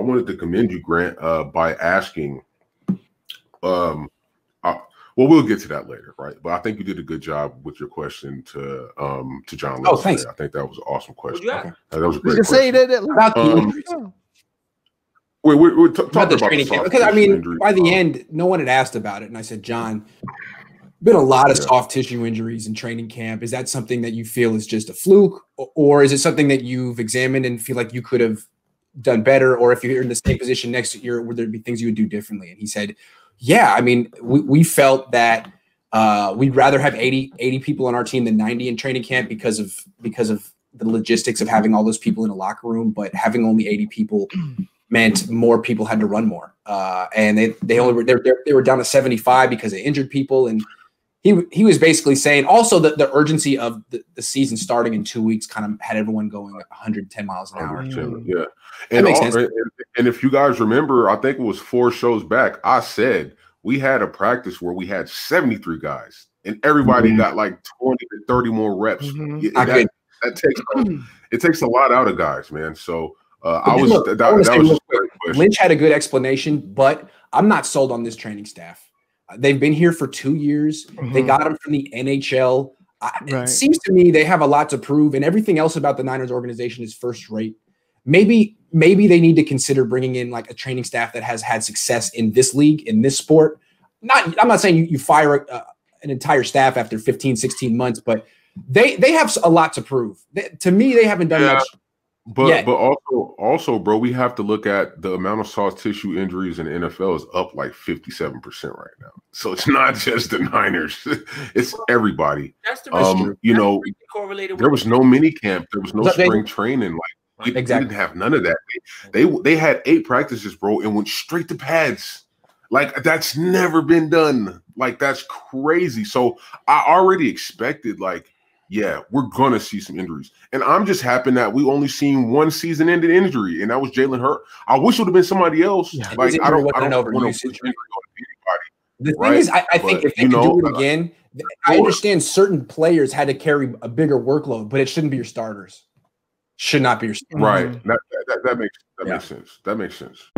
wanted to commend you, Grant, by asking. Well, we'll get to that later, right? But I think you did a good job with your question to John. Oh, thanks. I think that was an awesome question. Okay. That was a great question. Say that about we're talking about the about training the camp soft because I tissue mean, injury. by the end, no one had asked about it, and I said, John, been a lot of soft tissue injuries in training camp. Is that something that you feel is just a fluke, or is it something that you've examined and feel like you could have done better, or if you're in the same position next year, would there be things you would do differently? And he said, yeah, I mean, we felt that we'd rather have 80 people on our team than 90 in training camp because of the logistics of having all those people in a locker room, but having only 80 people meant more people had to run more. And they were down to 75 because they injured people. And he was basically saying also that the urgency of the season starting in 2 weeks kind of had everyone going 110 miles an hour. Yeah. That makes sense. And if you guys remember, I think it was 4 shows back, I said we had a practice where we had 73 guys and everybody got like 20 to 30 more reps. It takes a lot out of guys, man. So Lynch had a good explanation, but I'm not sold on this training staff. They've been here for 2 years. They got them from the NHL. It seems to me they have a lot to prove, and everything else about the Niners organization is first rate. Maybe they need to consider bringing in like a training staff that has had success in this league, in this sport. I'm not saying you fire an entire staff after 15, 16 months, but they have a lot to prove. To me, they haven't done much. But also, bro, we have to look at the amount of soft tissue injuries in the NFL is up like 57% right now. So it's not just the Niners; it's everybody. That's the risk. You know, there was no mini camp, there was no spring training. Like we didn't have none of that. They had 8 practices, bro, and went straight to pads. Like that's never been done. Like that's crazy. So I already expected yeah, we're going to see some injuries. And I'm just happy that we only seen one season-ending injury, and that was Jalen Hurts. I wish it would have been somebody else. Yeah. Like, I don't want to over push usage. injury on anybody. The thing is, I think if they could do it again, I understand certain players had to carry a bigger workload, but it shouldn't be your starters. Should not be your starters. Right. That makes sense. That makes sense.